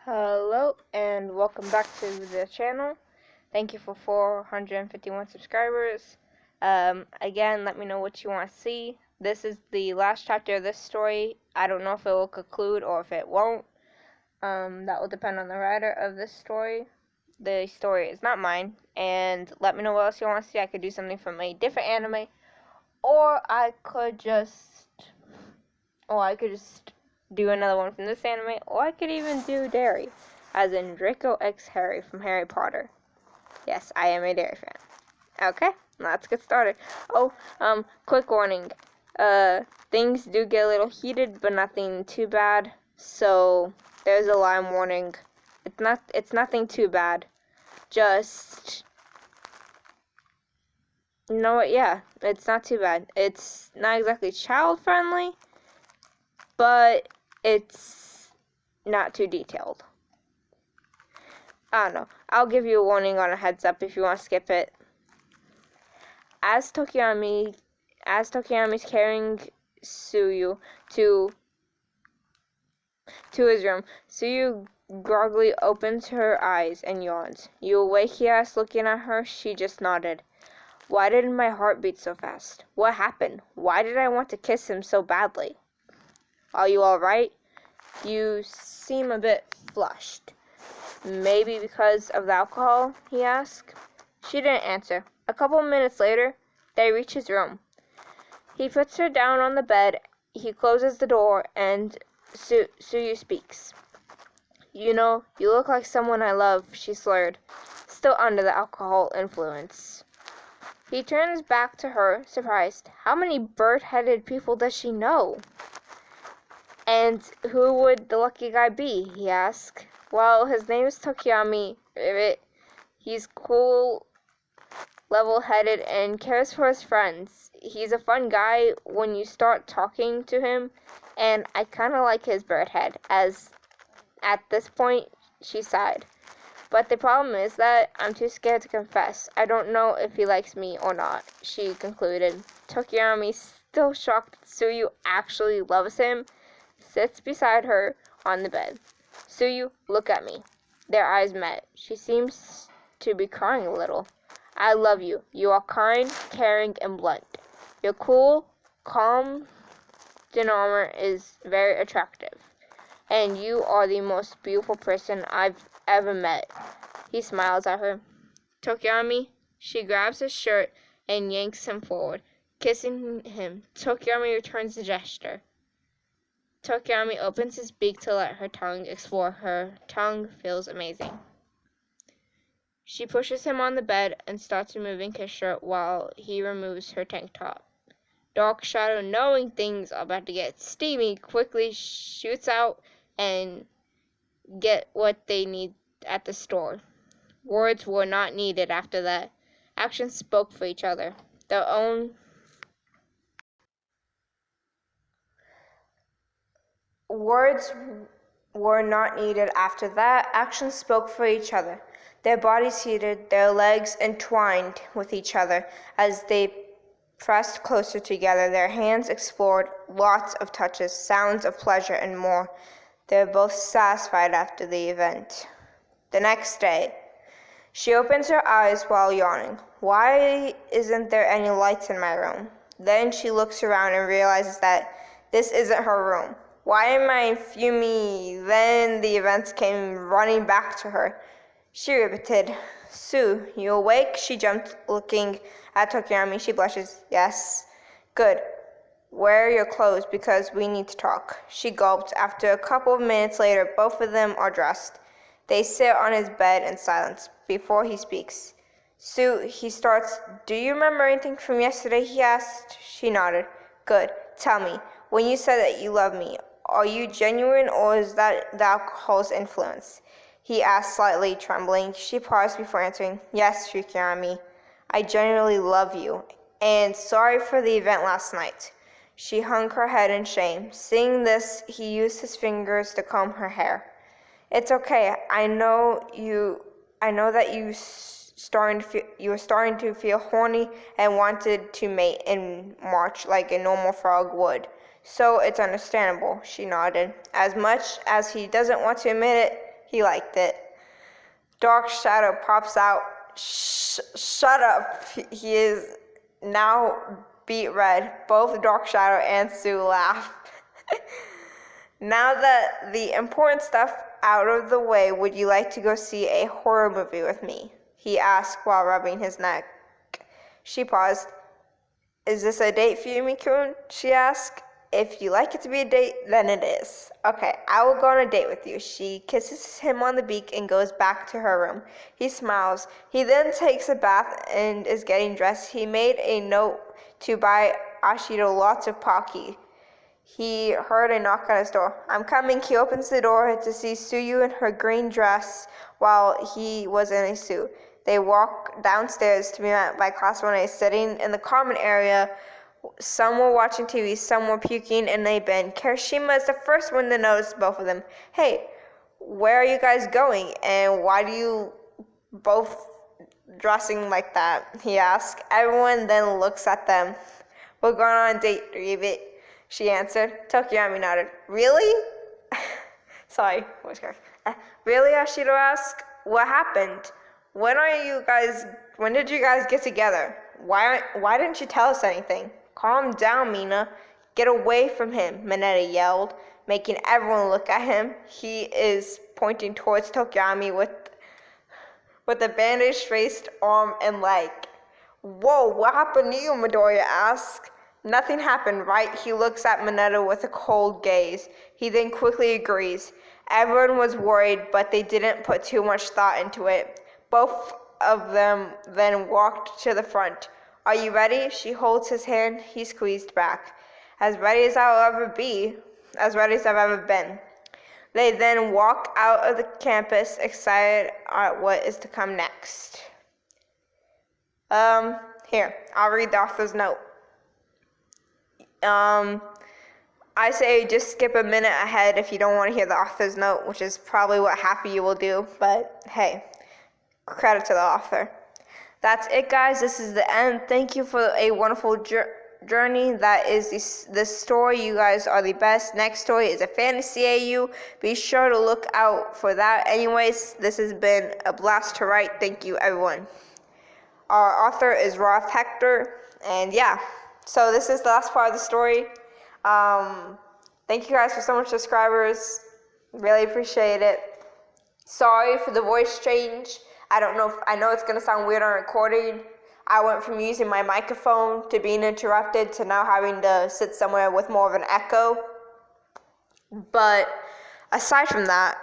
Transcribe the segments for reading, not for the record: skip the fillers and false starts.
Hello and welcome back to the channel. Thank you for 451 subscribers. Again, let me know what you want to see. This is the last chapter of this story. I don't know if it will conclude or if it won't. That will depend on the writer of this story. The story is not mine. And let me know what else you want to see. I could do something from a different anime, or I could just do another one from this anime, or I could even do Derry, as in Draco X Harry from Harry Potter. Yes, I am a Derry fan. Okay, let's get started. Quick warning. Things do get a little heated, but nothing too bad. So there's a line warning. It's nothing too bad. Just you know what? Yeah, it's not too bad. It's not exactly child friendly, but it's not too detailed. I don't know. I'll give you a warning on a heads up if you want to skip it. As Tokoyami's carrying Tsuyu to his room, Tsuyu groggily opens her eyes and yawns. "You awake?" he asked, looking at her. She just nodded. "Why did my heart beat so fast? What happened? Why did I want to kiss him so badly?" "Are you all right? You seem a bit flushed." "Maybe because of the alcohol?" he asked. She didn't answer. A couple minutes later, they reach his room. He puts her down on the bed. He closes the door, and Tsuyu speaks. "You know, you look like someone I love," she slurred, still under the alcohol influence. He turns back to her, surprised. How many bird-headed people does she know? "And who would the lucky guy be?" he asked. "Well, his name is Tokoyami. He's cool, level-headed, and cares for his friends. He's a fun guy when you start talking to him, and I kind of like his bird head." At this point, she sighed. "But the problem is that I'm too scared to confess. I don't know if he likes me or not," she concluded. Tokoyami, still shocked that Tsuyu actually loves him, sits beside her on the bed. "Tsuyu, look at me." Their eyes met. She seems to be crying a little. "I love you. You are kind, caring, and blunt. Your cool, calm demeanor is very attractive. And you are the most beautiful person I've ever met." He smiles at her. "Tokoyami." She grabs his shirt and yanks him forward, kissing him. Tokoyami returns the gesture. Tokoyami opens his beak to let her tongue explore. Her tongue feels amazing. She pushes him on the bed and starts removing his shirt while he removes her tank top. Dark Shadow, knowing things are about to get steamy, quickly shoots out and get what they need at the store. Words were not needed after that. Actions spoke for each other. Their own words were not needed after that. Actions spoke for each other. Their bodies heated, their legs entwined with each other as they pressed closer together. Their hands explored, lots of touches, sounds of pleasure, and more. They were both satisfied after the event. The next day, she opens her eyes while yawning. Why isn't there any lights in my room? Then she looks around and realizes that this isn't her room. Why am I fuming? Then the events came running back to her. She repeated, "Sue, you awake?" She jumped, looking at Tokoyami. She blushes. "Yes." "Good. Wear your clothes because we need to talk." She gulped. After a couple of minutes later, both of them are dressed. They sit on his bed in silence before he speaks. "Sue," he starts. "Do you remember anything from yesterday?" he asked. She nodded. "Good. Tell me, when you said that you love me, are you genuine or is that the alcohol's influence?" he asked, slightly trembling. She paused before answering. "Yes, Tokoyami, I genuinely love you, and sorry for the event last night." She hung her head in shame. Seeing this, he used his fingers to comb her hair. "It's okay. I know that you were starting to feel horny and wanted to mate in March like a normal frog would. So it's understandable." She nodded. As much as he doesn't want to admit it, He liked it. Dark Shadow pops out. Shut up. He is now beet red. Both Dark Shadow and Sue laugh. Now that the important stuff out of the way, would you like to go see a horror movie with me? He asked while rubbing his neck. She paused. Is this a date for you, Mikun? She asked. If you like it to be a date, then it is. Okay, I will go on a date with you. She kisses him on the beak and goes back to her room. He smiles. He then takes a bath and is getting dressed. He made a note to buy Ashido lots of Pocky. He heard a knock on his door. I'm coming. He opens the door to see Suyu in her green dress while he was in a suit. They walk downstairs to be met by Class 1A sitting in the common area. Some were watching TV, some were puking in a bin. Kirishima is the first one to notice both of them. Hey, where are you guys going? And why do you both dressing like that? He asked. Everyone then looks at them. We're going on a date, Ryubit, she answered. Tokoyami nodded. Really? Sorry, voice crack. Really? Ashido asked. What happened? When did you guys get together? Why didn't you tell us anything? Calm down, Mina. Get away from him, Mineta yelled, making everyone look at him. He is pointing towards Tokoyami with a bandaged-faced arm and leg. Whoa, what happened to you? Midoriya asked. Nothing happened, right? He looks at Mineta with a cold gaze. He then quickly agrees. Everyone was worried, but they didn't put too much thought into it. Both of them then walked to the front. Are you ready? She holds his hand. He squeezed back. As ready as I'll ever be. As ready as I've ever been. They then walk out of the campus, excited at what is to come next. Here, I'll read the author's note. I say just skip a minute ahead if you don't want to hear the author's note, which is probably what half of you will do, but hey, credit to the author. That's it, guys. This is the end. Thank you for a wonderful journey. That is the story. You guys are the best. Next story is a fantasy AU. Be sure to look out for that. Anyways, this has been a blast to write. Thank you, everyone. Our author is Roth Hector, and yeah. So this is the last part of the story. Thank you guys for so much subscribers. Really appreciate it. Sorry for the voice change. I know it's gonna sound weird on recording. I went from using my microphone to being interrupted to now having to sit somewhere with more of an echo. But aside from that,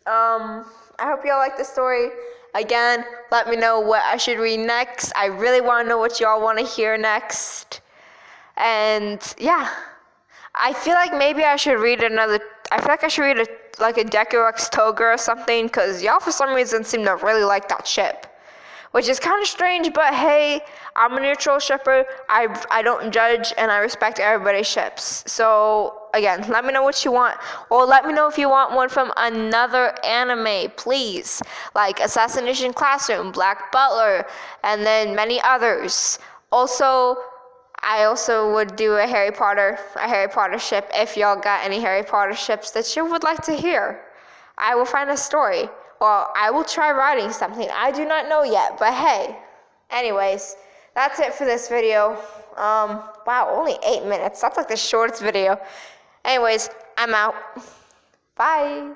I hope y'all like the story. Again, let me know what I should read next. I really want to know what y'all want to hear next. And yeah, I feel like maybe I should read a Deku Toga or something, because y'all for some reason seem to really like that ship, which is kind of strange, but hey, I'm a neutral shipper. I don't judge, and I respect everybody's ships. So again, let me know what you want, or let me know if you want one from another anime, please, like Assassination Classroom, Black Butler, and then many others. I also would do a Harry Potter ship. If y'all got any Harry Potter ships that you would like to hear, I will find a story. Well, I will try writing something. I do not know yet, but hey. Anyways, that's it for this video. Wow, only 8 minutes. That's like the shortest video. Anyways, I'm out. Bye.